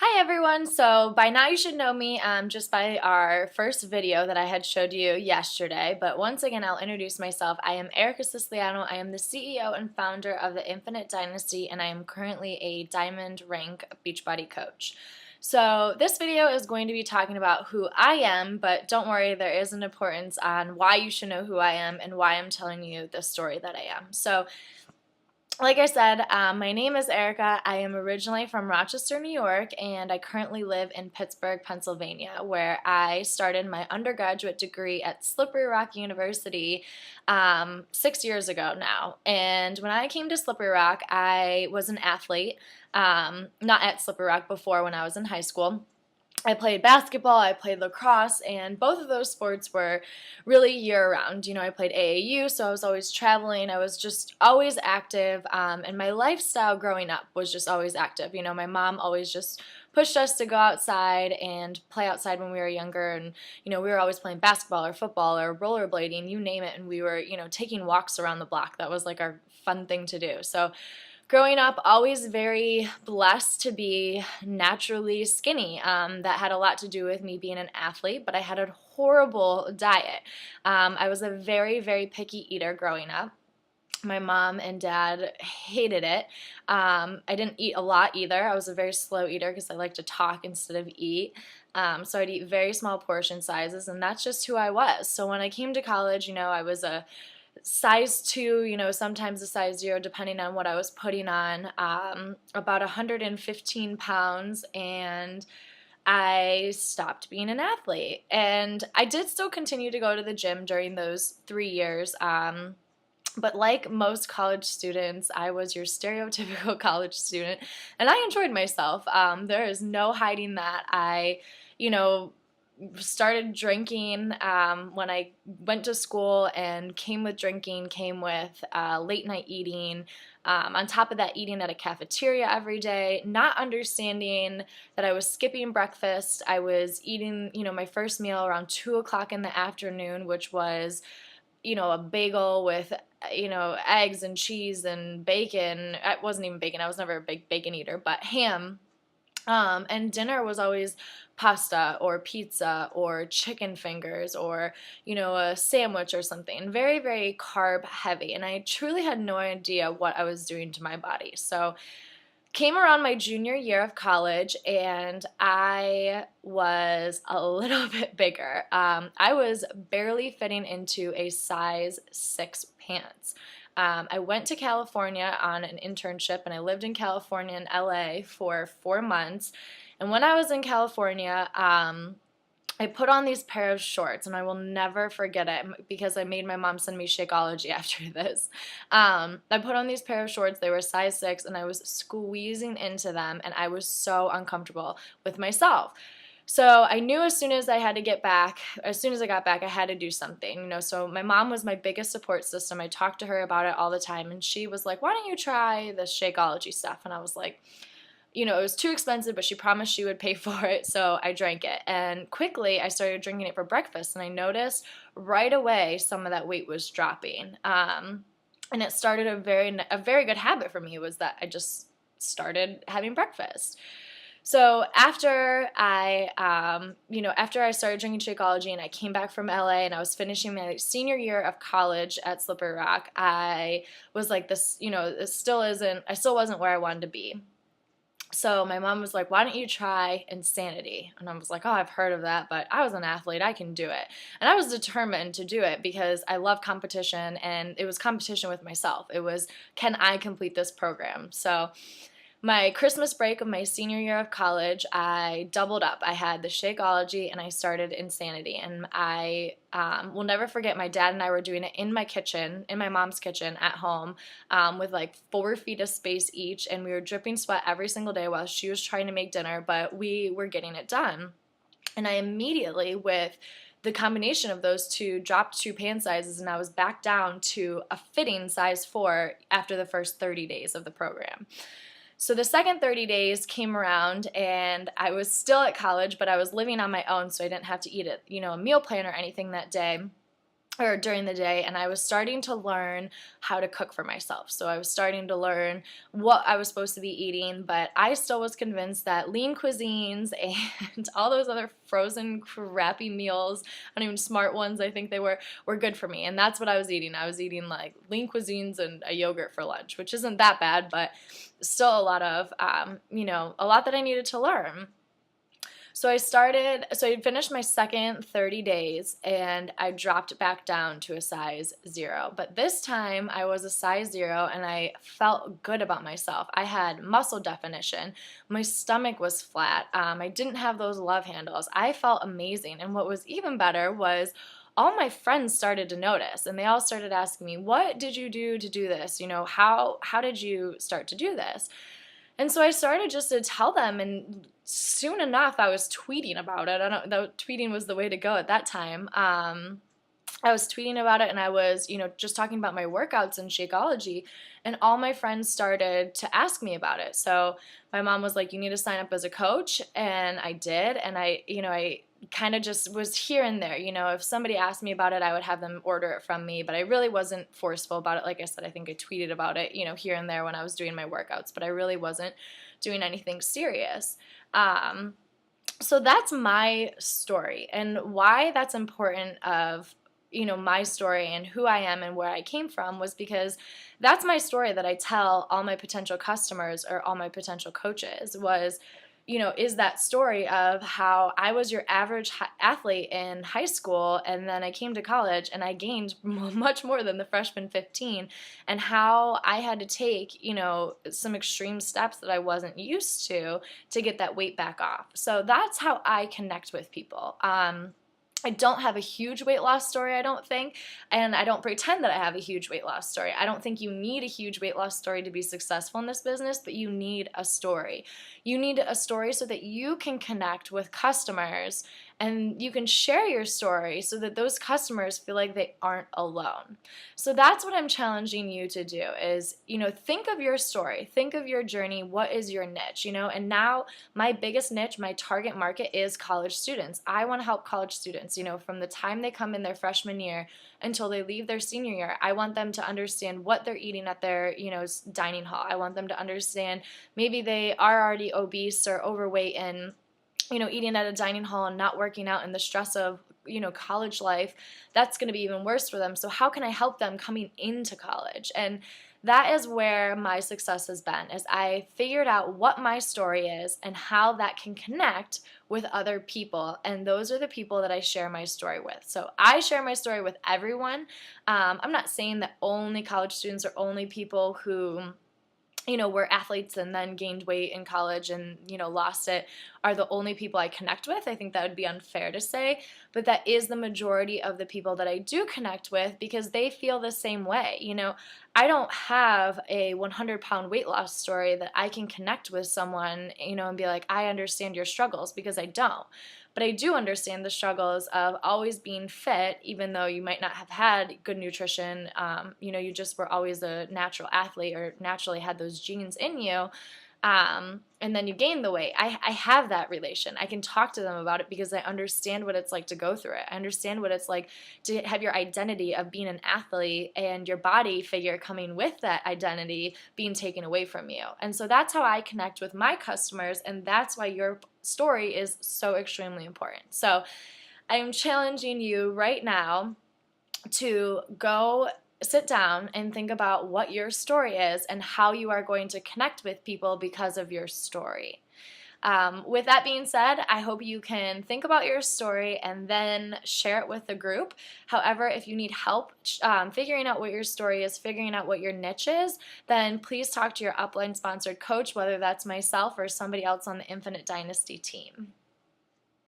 Hi everyone! So by now you should know me just by our first video that I had showed you yesterday, but once again I'll introduce myself. I am Erica Siciliano. I am the CEO and founder of the Infinite Dynasty, and I am currently a Diamond Rank Beachbody coach. So this video is going to be talking about who I am, but don't worry, there is an importance on why you should know who I am and why I'm telling you the story that I am. So like I said, my name is Erica. I am originally from Rochester, New York, and I currently live in Pittsburgh, Pennsylvania, where I started my undergraduate degree at Slippery Rock University 6 years ago now. And when I came to Slippery Rock, I was an athlete, not at Slippery Rock, before when I was in high school. I played basketball, I played lacrosse, and both of those sports were really year-round. I played AAU, so I was always traveling. I was just always active, and my lifestyle growing up was just always active. My mom always just pushed us to go outside and play outside when we were younger, and we were always playing basketball or football or rollerblading, you name it, and we were taking walks around the block. That was like our fun thing to do. So growing up, always very blessed to be naturally skinny. That had a lot to do with me being an athlete, but I had a horrible diet. I was a very, very picky eater growing up. My mom and dad hated it. I didn't eat a lot either. I was a very slow eater because I like to talk instead of eat. So I'd eat very small portion sizes, and that's just who I was. So when I came to college, I was a size 2, sometimes a size 0, depending on what I was putting on, about 115 pounds, and I stopped being an athlete. And I did still continue to go to the gym during those 3 years, but like most college students, I was your stereotypical college student, and I enjoyed myself. There is no hiding that. I, you know, started drinking when I went to school, and came with drinking, came with late night eating. On top of that, eating at a cafeteria every day, not understanding that I was skipping breakfast. I was eating, my first meal around 2 o'clock in the afternoon, which was, a bagel with, eggs and cheese and bacon. It wasn't even bacon. I was never a big bacon eater, but ham. And dinner was always pasta or pizza or chicken fingers or, a sandwich or something. Very, very carb heavy. And I truly had no idea what I was doing to my body. So came around my junior year of college, and I was a little bit bigger. I was barely fitting into a size 6 pants. I went to California on an internship, and I lived in California and LA for 4 months. And when I was in California, I put on these pair of shorts, and I will never forget it because I made my mom send me Shakeology after this. I put on these pair of shorts. They were size 6, and I was squeezing into them, and I was so uncomfortable with myself. So I knew as soon as I got back, I had to do something, So my mom was my biggest support system. I talked to her about it all the time, and she was like, "Why don't you try the Shakeology stuff?" And I was like, it was too expensive, but she promised she would pay for it, so I drank it. And quickly, I started drinking it for breakfast, and I noticed right away some of that weight was dropping. And it started a very good habit for me, was that I just started having breakfast. So after I started drinking Shakeology, and I came back from LA, and I was finishing my senior year of college at Slippery Rock, I was like, I still wasn't where I wanted to be. So my mom was like, "Why don't you try Insanity?" And I was like, "Oh, I've heard of that, but I was an athlete. I can do it." And I was determined to do it because I love competition, and it was competition with myself. It was, can I complete this program? So my Christmas break of my senior year of college, I doubled up. I had the Shakeology, and I started Insanity. And I will never forget, my dad and I were doing it in my kitchen, in my mom's kitchen at home, with like 4 feet of space each. And we were dripping sweat every single day while she was trying to make dinner, but we were getting it done. And I immediately, with the combination of those two, dropped 2 pant sizes, and I was back down to a fitting size 4 after the first 30 days of the program. So the second 30 days came around, and I was still at college, but I was living on my own, so I didn't have to eat a meal plan or anything that day. or during the day, and I was starting to learn how to cook for myself. So I was starting to learn what I was supposed to be eating, but I still was convinced that lean cuisines and all those other frozen crappy meals, not even smart ones I think they were good for me. And that's what I was eating. I was eating like lean cuisines and a yogurt for lunch, which isn't that bad, but still a lot of, a lot that I needed to learn. So I finished my second 30 days and I dropped back down to a size 0. But this time I was a size 0 and I felt good about myself. I had muscle definition. My stomach was flat. I didn't have those love handles. I felt amazing. And what was even better was all my friends started to notice, and they all started asking me, "What did you do to do this? How did you start to do this?" And so I started just to tell them, and soon enough I was tweeting about it. I don't know, tweeting was the way to go at that time. I was tweeting about it, and I was, just talking about my workouts in Shakeology, and all my friends started to ask me about it. So my mom was like, "You need to sign up as a coach," and I did, and I kind of just was here and there. If somebody asked me about it, I would have them order it from me, but I really wasn't forceful about it. Like I said, I think I tweeted about it, here and there when I was doing my workouts, but I really wasn't doing anything serious. So that's my story, and why that's important of my story and who I am and where I came from was because that's my story that I tell all my potential customers or all my potential coaches is that story of how I was your average athlete in high school, and then I came to college and I gained much more than the freshman 15, and how I had to take, some extreme steps that I wasn't used to get that weight back off. So that's how I connect with people. I don't have a huge weight loss story, I don't think, and I don't pretend that I have a huge weight loss story. I don't think you need a huge weight loss story to be successful in this business, but you need a story. You need a story so that you can connect with customers and you can share your story so that those customers feel like they aren't alone. So that's what I'm challenging you to do is, think of your story, think of your journey, what is your niche, and now my biggest niche, my target market is college students. I want to help college students, from the time they come in their freshman year until they leave their senior year. I want them to understand what they're eating at their, dining hall. I want them to understand maybe they are already obese or overweight and eating at a dining hall and not working out and the stress of, college life, that's going to be even worse for them. So how can I help them coming into college? And that is where my success has been, is I figured out what my story is and how that can connect with other people. And those are the people that I share my story with. So I share my story with everyone. I'm not saying that only college students or only people who were athletes and then gained weight in college and, lost it are the only people I connect with. I think that would be unfair to say, but that is the majority of the people that I do connect with because they feel the same way. I don't have a 100-pound weight loss story that I can connect with someone, and be like, I understand your struggles, because I don't. But I do understand the struggles of always being fit, even though you might not have had good nutrition. You just were always a natural athlete or naturally had those genes in you. And then you gain the weight. I have that relation. I can talk to them about it because I understand what it's like to go through it. I understand what it's like to have your identity of being an athlete and your body figure coming with that identity being taken away from you. And so that's how I connect with my customers, and that's why your story is so extremely important. So I am challenging you right now to go sit down and think about what your story is and how you are going to connect with people because of your story. With that being said, I hope you can think about your story and then share it with the group. However, if you need help figuring out what your story is, figuring out what your niche is, then please talk to your upline sponsored coach, whether that's myself or somebody else on the Infinite Dynasty team.